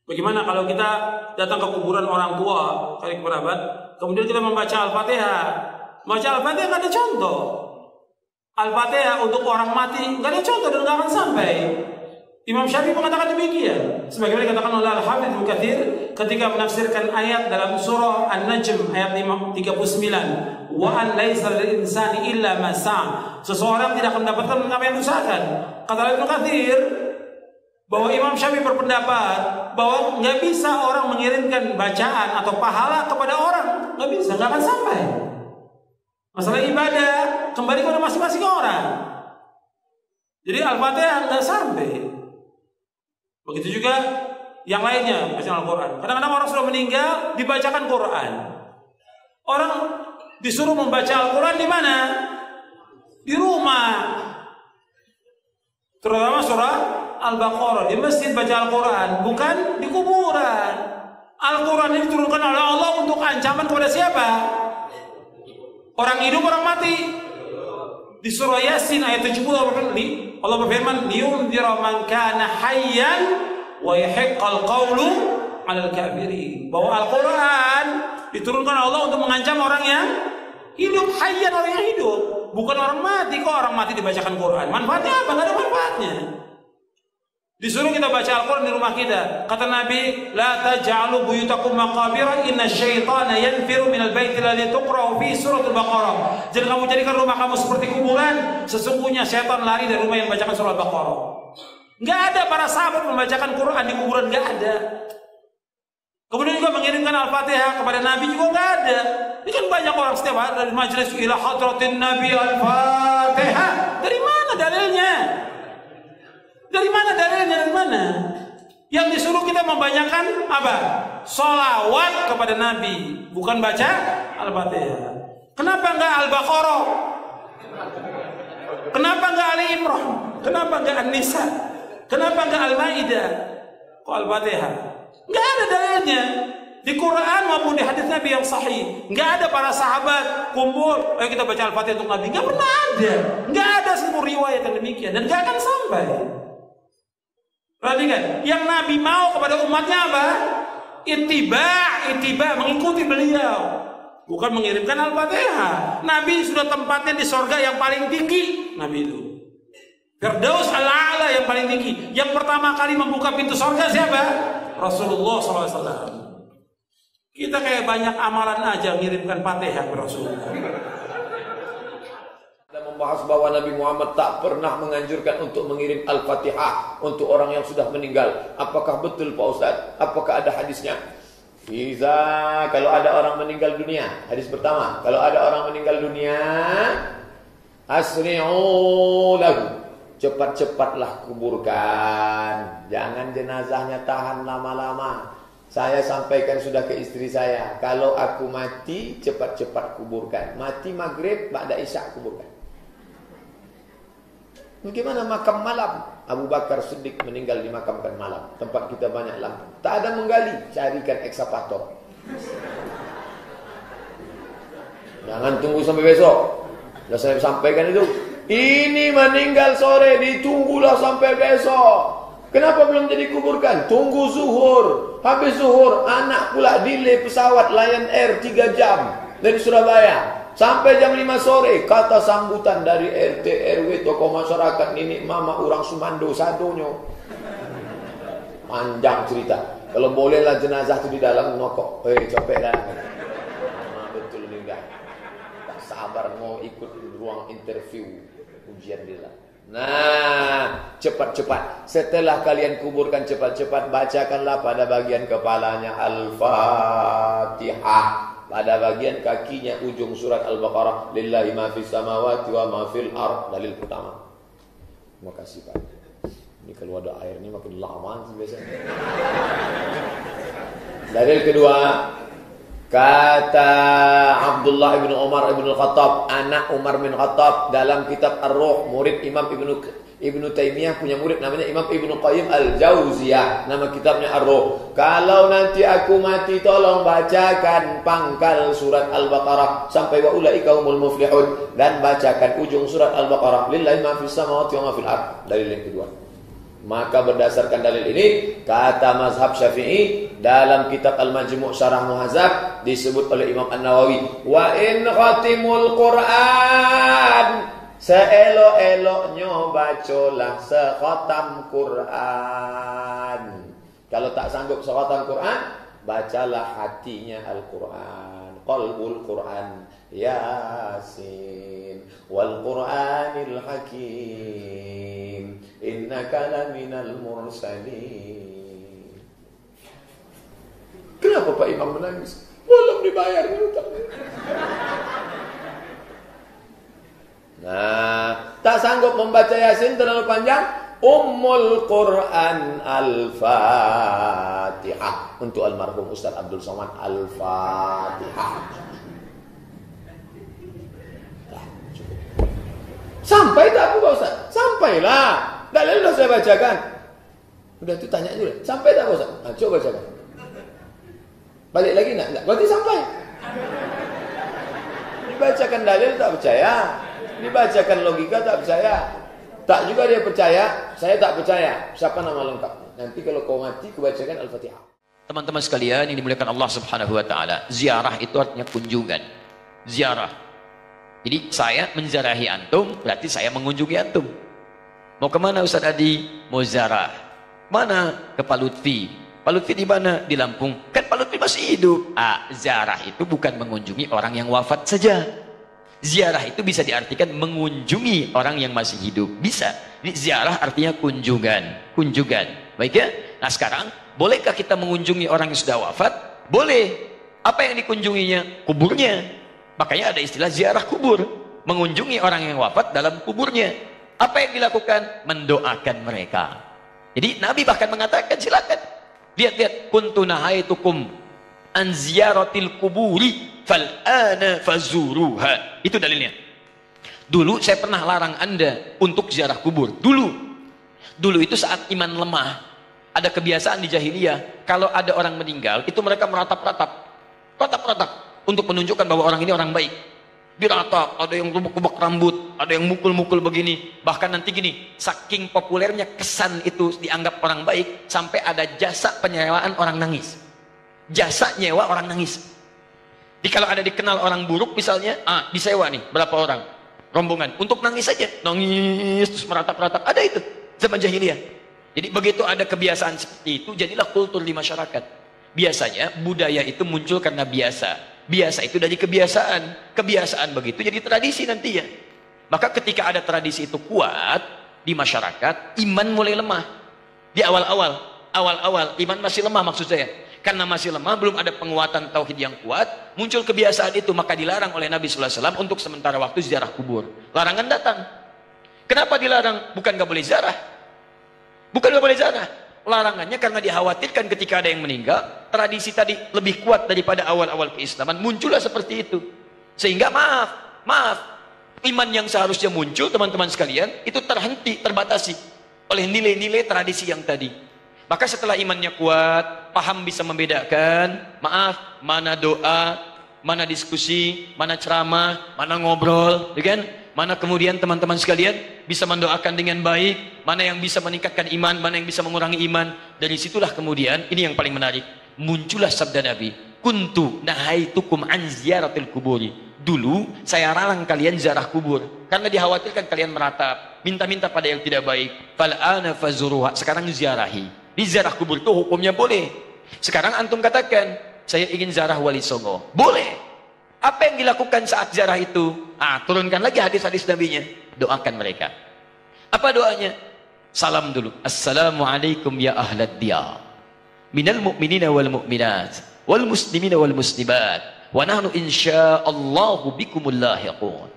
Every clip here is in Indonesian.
Bagaimana kalau kita datang ke kuburan orang tua, kali kerabat, kemudian kita membaca Al-Fatihah. Baca Al-Fatihah nggak ada contoh. Al-Fatihah untuk orang mati nggak ada contoh dan nggak akan sampai. Imam Syafi'i mengatakan demikian. Sebagaimana dikatakan oleh Al-Hafidz Ibnu Katsir ketika menafsirkan ayat dalam surah An-Najm ayat 39, wa an laisa lil insani illa ma sa'a. Seseorang tidak akan mendapatkan apa yang diusahakan. Kata Ibnu Katsir bahwa Imam Syafi'i berpendapat bahwa nggak bisa orang mengirimkan bacaan atau pahala kepada orang, nggak bisa, nggak akan sampai. Masalah ibadah kembali kepada masing-masing orang. Jadi Al-Fatihah nggak sampai. Begitu juga yang lainnya, bacaan Al-Quran. Kadang-kadang orang sudah meninggal dibacakan Quran. Orang disuruh membaca Al-Quran di mana? Di rumah. Terutama surah Al-Baqarah, di masjid baca Al-Quran, bukan di kuburan. Al-Quran ini diturunkan oleh Allah untuk ancaman kepada siapa? Orang hidup, orang mati. Di surah Yasin ayat 70 Allah berfirman, liyunzira man kana hayyan wa yahiqqal qawlu 'alal kafirin. Bahwa Al-Quran diturunkan Allah untuk mengancam orang yang hidup, hayyan, orang yang hidup, bukan orang mati. Kok orang mati dibacakan Quran? Manfaatnya apa? Enggak ada manfaatnya. Disuruh kita baca Al-Quran di rumah kita. Kata Nabi, la taj'alu buyutakum maqabira inna syaitana yanfiru minal baiti alladhi tuqra'u fi suratul Baqarah. Jangan kamu jadikan rumah kamu seperti kuburan. Sesungguhnya syaitan lari dari rumah yang membacakan surah Al-Baqarah. Enggak ada para sahabat membacakan Quran di kuburan, enggak ada. Kemudian juga mengirimkan Al-Fatihah kepada Nabi juga enggak ada. Ini kan banyak orang setiap hari dari majelis ila hadratin Nabi Al-Fatihah. Dari mana dalilnya? Dari mana dalilnya? Dari mana? Yang disuruh kita membanyakan apa? Sholawat kepada Nabi, bukan baca Al-Fatihah. Kenapa enggak Al-Baqarah? Kenapa enggak Ali Imran? Kenapa enggak An-Nisa? Kenapa enggak Al-Maidah? Kok Al-Fatihah? Enggak ada dalilnya. Di Quran maupun di hadis Nabi yang sahih. Enggak ada para sahabat kumpul, ayo kita baca Al-Fatihah untuk Nabi. Enggak pernah ada. Enggak ada seluruh riwayat yang demikian dan enggak akan sampai. Perhatikan, yang Nabi mau kepada umatnya apa? Ittiba, mengikuti beliau, bukan mengirimkan Al-Fatihah. Nabi sudah tempatnya di sorga yang paling tinggi. Nabi itu Firdaus al-A'la yang paling tinggi. Yang pertama kali membuka pintu sorga siapa? Rasulullah SAW. Kita kayak banyak amalan aja mengirimkan Fatihah ke Rasulullah. Membahas bahwa Nabi Muhammad tak pernah menganjurkan untuk mengirim Al-Fatihah untuk orang yang sudah meninggal. Apakah betul Pak Ustaz? Apakah ada hadisnya? Kalau ada orang meninggal dunia, hadis pertama, kalau ada orang meninggal dunia, asri'u lahu, cepat-cepatlah kuburkan. Jangan jenazahnya tahan lama-lama. Saya sampaikan sudah ke istri saya, kalau aku mati cepat-cepat kuburkan. Mati maghrib, ba'da isya kuburkan. Bagaimana makam malam? Abu Bakar Siddiq meninggal dimakamkan malam. Tempat kita banyak lampu. Tak ada menggali, carikan ekskavator. Jangan tunggu sampai besok. Sudah saya sampaikan itu. Ini meninggal sore, ditunggulah sampai besok. Kenapa belum jadi kuburkan? Tunggu zuhur. Habis zuhur, anak pula delay pesawat Lion Air 3 jam dari Surabaya. Sampai jam 5 sore, kata sambutan dari RT, RW, tokoh masyarakat, nenek mama, orang Sumando, sadonyo. Panjang cerita. Kalau bolehlah jenazah itu di dalam nokok. Copek dah. Betul enggak. Tak sabar mau ikut ruang interview ujian dia. Nah, cepat-cepat. Setelah kalian kuburkan cepat-cepat, bacakanlah pada bagian kepalanya Al-Fatihah. Pada bagian kakinya ujung surat Al-Baqarah, lillahi ma fis samawati wa ma fil ard. Dalil pertama. Terima kasih Pak. Ini kalau ada air ini makin lama biasanya. Dalil kedua, kata Abdullah bin Umar bin Khattab, anak Umar bin Khattab, dalam kitab Ar-Ruh, murid Imam Ibnu Taimiyah punya murid namanya Imam Ibnu Qayyim Al-Jauziyah, nama kitabnya Ar-Ruh. Kalau nanti aku mati, tolong bacakan pangkal surat Al-Baqarah sampai wa ulaika humul muflihun, dan bacakan ujung surat Al-Baqarah, lillahi ma fis samawati wa ma fil ard. Dalil yang kedua. Maka berdasarkan dalil ini, kata mazhab Syafi'i dalam kitab Al-Majmu' Syarah Muhadzab disebut oleh Imam An-Nawawi, wa in khatimul Qur'an, seelok-eloknya bacalah sekhatam Quran. Kalau tak sanggup sekhatam Quran, bacalah hatinya Al-Quran, qalbul Quran, Yasin wal Qur'anil Hakim, innaka laminal mursalin. Kenapa Pak Imam menangis? Belum dibayar hutang. Nah, tak sanggup membaca Yasin terlalu panjang, Ummul Quran Al-Fatihah untuk almarhum Ustaz Abdul Somad. Al-Fatihah. Sampai tak Pak Ustaz? Sampailah. Dalil sudah saya bacakan. Udah itu tanya dulu. Sampai tak Pak Ustaz? Nah, coba bacakan. Balik lagi enggak? Enggak. Berarti sampai. Dibacakan dalil tak percaya. Dibacakan logika tak percaya. Tak juga dia percaya, saya tak percaya. Siapa nama lengkapnya? Nanti kalau kau mati, kebacakan Al-Fatihah. Teman-teman sekalian yang dimuliakan Allah Subhanahu wa taala, ziarah itu artinya kunjungan. Ziarah. Jadi saya menziarahi antum, berarti saya mengunjungi antum. Mau kemana Ustaz Adi? Mau ziarah. Mana? Ke Pak Lutfi. Pak Lutfi di mana? Di Lampung. Kan Pak Lutfi masih hidup. Ziarah itu bukan mengunjungi orang yang wafat saja. Ziarah itu bisa diartikan mengunjungi orang yang masih hidup. Bisa. Ini ziarah artinya kunjungan. Kunjungan. Baik ya? Nah sekarang, bolehkah kita mengunjungi orang yang sudah wafat? Boleh. Apa yang dikunjunginya? Kuburnya. Makanya ada istilah ziarah kubur. Mengunjungi orang yang wafat dalam kuburnya. Apa yang dilakukan? Mendoakan mereka. Jadi Nabi bahkan mengatakan, silakan. Lihat-lihat. Kuntu nahaitukum an ziyaratil kuburi fal'ana fazuruha. Itu dalilnya. Dulu saya pernah larang Anda untuk ziarah kubur. Dulu itu saat iman lemah. Ada kebiasaan di jahiliyah, kalau ada orang meninggal, itu mereka meratap-ratap untuk menunjukkan bahwa orang ini orang baik. Diratap, ada yang rubak-rubak rambut, ada yang mukul-mukul begini. Bahkan nanti gini, saking populernya kesan itu dianggap orang baik, sampai ada jasa penyewaan orang nangis. Jasa nyewa orang nangis. Jadi kalau ada dikenal orang buruk misalnya, disewa nih berapa orang rombongan untuk nangis saja, nangis terus meratap-ratap. Ada itu zaman jahiliyah. Jadi begitu ada kebiasaan seperti itu, jadilah kultur di masyarakat. Biasanya budaya itu muncul karena biasa. Biasa itu dari kebiasaan. Kebiasaan begitu jadi tradisi nantinya. Maka ketika ada tradisi itu kuat di masyarakat, iman mulai lemah. Di awal-awal iman masih lemah maksud saya. Karena masih lemah, belum ada penguatan tauhid yang kuat, muncul kebiasaan itu, maka dilarang oleh Nabi sallallahu alaihi wasallam untuk sementara waktu ziarah kubur. Larangan datang. Kenapa dilarang? Bukan gak boleh ziarah. Bukan gak boleh ziarah. Larangannya karena dikhawatirkan ketika ada yang meninggal, tradisi tadi lebih kuat daripada awal-awal keislaman, muncullah seperti itu. Sehingga maaf, iman yang seharusnya muncul teman-teman sekalian, itu terhenti, terbatasi oleh nilai-nilai tradisi yang tadi. Maka setelah imannya kuat, paham bisa membedakan, mana doa, mana diskusi, mana ceramah, mana ngobrol, ya kan? Mana kemudian teman-teman sekalian bisa mendoakan dengan baik, mana yang bisa meningkatkan iman, mana yang bisa mengurangi iman. Dari situlah kemudian, ini yang paling menarik, muncullah sabda Nabi, kuntu nahaitukum an ziyaratil kuburi. Dulu saya larang kalian ziarah kubur karena dikhawatirkan kalian meratap, minta-minta pada yang tidak baik. Fal'ana fazuruha. Sekarang ziarahi. Di ziarah kubur itu hukumnya boleh. Sekarang antum katakan, saya ingin ziarah Wali Songo. Boleh. Apa yang dilakukan saat ziarah itu? Turunkan lagi hadis-hadis Nabinya. Doakan mereka. Apa doanya? Salam dulu. Assalamualaikum ya ahlad diyar. Minal mu'minina wal mu'minat. Wal muslimina wal muslimat. Wa nahnu insya'allahu bikumul lahiqun.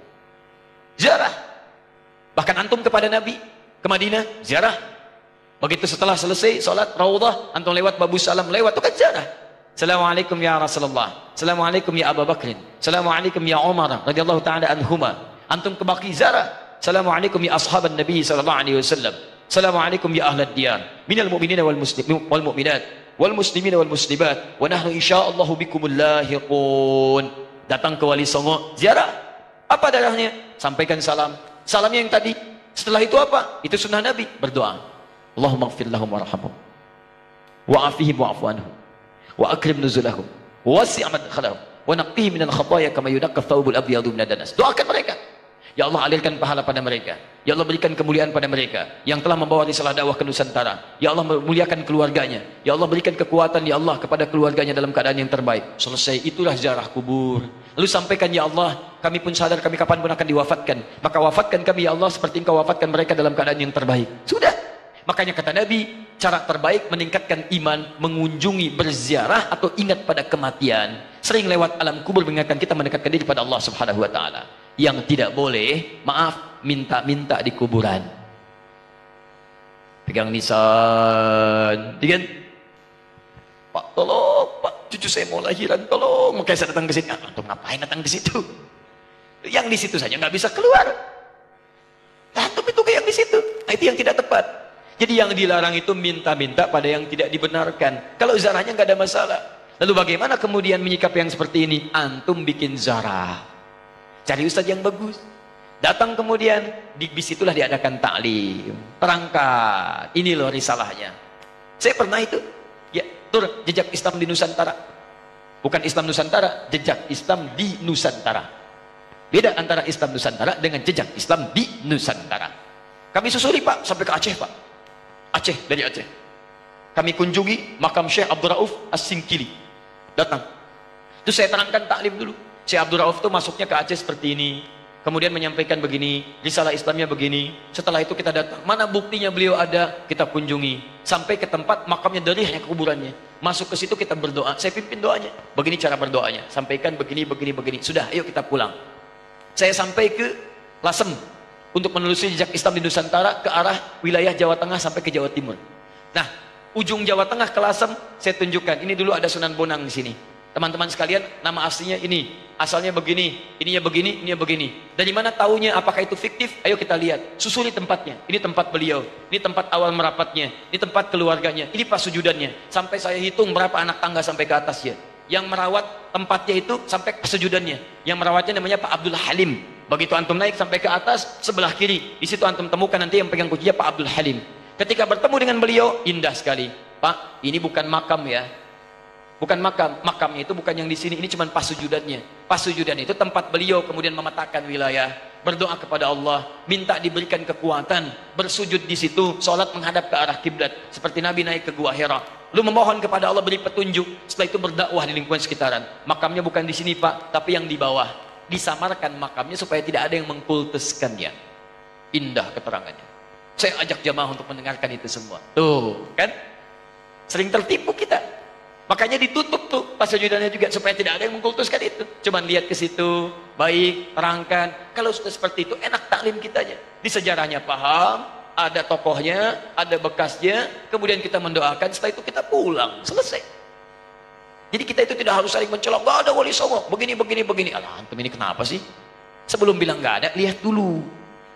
Ziarah. Bahkan antum kepada Nabi, ke Madinah, ziarah. Begitu setelah selesai sholat Raudhah, antum lewat Babu Salam, lewat itu kan ziarah. Assalamualaikum ya Rasulullah. Assalamualaikum ya Abu Bakrin. Assalamualaikum ya Umar radhiyallahu taala anhuma. Antum ke Baqi ziarah. Assalamualaikum ya ashaban Nabi sallallahu alaihi wasallam. Assalamualaikum ya ahlad diyar. Minal mu'minina wal muslimin wal mu'minat wal muslimina wal muslimat wa nahnu insyaallahu bikumul lahiqun. Datang ke Wali Songo, ziarah. Apa darahnya? Sampaikan salam. Salamnya yang tadi. Setelah itu apa? Itu sunnah Nabi, berdoa. Allahumma ighfir lahum warhamhum wa'afihim wa'fu anhum wa akrim nuzulahum wa wasi' madkhalahum wa naqqihim minal khataaya kama yunaqqa thawbul abyadu minad danas. Doakan mereka. Ya Allah, alirkan pahala pada mereka. Ya Allah, berikan kemuliaan pada mereka yang telah membawa risalah dakwah ke Nusantara. Ya Allah, muliakan keluarganya. Ya Allah, berikan kekuatan ya Allah kepada keluarganya dalam keadaan yang terbaik. Selesai, itulah ziarah kubur. Lalu sampaikan, ya Allah, kami pun sadar kami kapan pun akan diwafatkan. Maka wafatkan kami ya Allah seperti Engkau wafatkan mereka dalam keadaan yang terbaik. Sudah. Makanya kata Nabi, cara terbaik meningkatkan iman, mengunjungi, berziarah atau ingat pada kematian. Sering lewat alam kubur mengingatkan kita mendekatkan diri pada Allah Subhanahu wa taala. Yang tidak boleh, maaf, minta-minta di kuburan. Pegang nisan, kan? Pak, tolong, Pak, cucu saya mau lahiran, tolong. Makanya saya datang ke sini. Untuk ngapain datang ke situ? Yang di situ saja nggak bisa keluar. Antum itu kayak yang di situ. Nah, itu yang tidak tepat. Jadi yang dilarang itu minta-minta pada yang tidak dibenarkan. Kalau zarahnya nggak ada masalah. Lalu bagaimana kemudian menyikapi yang seperti ini? Antum bikin zarah. Cari ustadz yang bagus. Datang kemudian, di situlah diadakan taklim. Terangkat. Ini loh risalahnya. Saya pernah itu. Ya, tur jejak Islam di Nusantara. Bukan Islam Nusantara, jejak Islam di Nusantara. Beda antara Islam Nusantara dengan jejak Islam di Nusantara. Kami susuri Pak, sampai ke Aceh Pak. Aceh, dari Aceh. Kami kunjungi makam Syekh Abdul Rauf As-Singkili. Datang. Terus saya terangkan taklim dulu. Syekh Abdul Rauf itu masuknya ke Aceh seperti ini. Kemudian menyampaikan begini, risalah Islamnya begini. Setelah itu kita datang. Mana buktinya beliau ada? Kita kunjungi. Sampai ke tempat makamnya dari hanya kuburannya. Masuk ke situ kita berdoa. Saya pimpin doanya. Begini cara berdoanya. Sampaikan begini, begini, begini. Sudah, ayo kita pulang. Saya sampai ke Lasem. Untuk menelusuri jejak Islam di Nusantara ke arah wilayah Jawa Tengah sampai ke Jawa Timur. Nah, ujung Jawa Tengah ke Lasem saya tunjukkan. Ini dulu ada Sunan Bonang di sini. Teman-teman sekalian, nama aslinya ini, asalnya begini, ininya begini. Dari mana taunya? Apakah itu fiktif? Ayo kita lihat. Susuri tempatnya. Ini tempat beliau. Ini tempat awal merapatnya. Ini tempat keluarganya. Ini pas sujudannya. Sampai saya hitung berapa anak tangga sampai ke atasnya. Yang merawat tempatnya itu sampai ke sujudannya. Yang merawatnya namanya Pak Abdul Halim. Begitu antum naik sampai ke atas, sebelah kiri. Di situ antum temukan nanti yang pegang kuncinya Pak Abdul Halim. Ketika bertemu dengan beliau, indah sekali. Pak, ini bukan makam ya. Bukan makam, makamnya itu bukan yang di sini, ini cuma pas sujudannya. Pas sujudan itu tempat beliau kemudian memetakan wilayah, berdoa kepada Allah, minta diberikan kekuatan, bersujud di situ, sholat menghadap ke arah kiblat, seperti Nabi naik ke Gua Hira. Lalu memohon kepada Allah beri petunjuk, setelah itu berdakwah di lingkungan sekitaran. Makamnya bukan di sini Pak, tapi yang di bawah. Disamarkan makamnya supaya tidak ada yang mengkultuskannya. Indah keterangannya. Saya ajak jamaah untuk mendengarkan itu semua. Tuh, kan? Sering tertipu kita. Makanya ditutup tuh pas sujudannya juga supaya tidak ada yang mengkultuskan itu. Cuman lihat ke situ, baik, terangkan. Kalau sudah seperti itu enak taklim kitanya. Di sejarahnya paham, ada tokohnya, ada bekasnya, kemudian kita mendoakan, setelah itu kita pulang, selesai. Jadi kita itu tidak harus saling mencela, gak ada wali songo, begini. Alah, antum ini kenapa sih? Sebelum bilang gak ada, lihat dulu.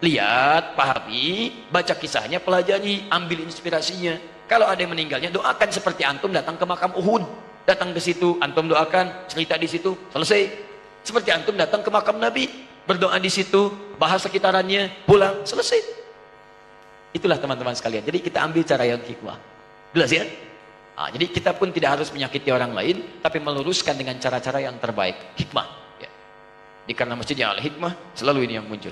Lihat, pahami, baca kisahnya, pelajari, ambil inspirasinya. Kalau ada yang meninggalnya, doakan seperti antum datang ke makam Uhud. Datang ke situ, antum doakan, cerita di situ, selesai. Seperti antum datang ke makam Nabi, berdoa di situ, bahas sekitarannya, pulang, selesai. Itulah teman-teman sekalian. Jadi kita ambil cara yang hikmah. Jelas ya? Nah, jadi kita pun tidak harus menyakiti orang lain, tapi meluruskan dengan cara-cara yang terbaik. Hikmah. Ya. Di karena masjidnya al-hikmah, selalu ini yang muncul.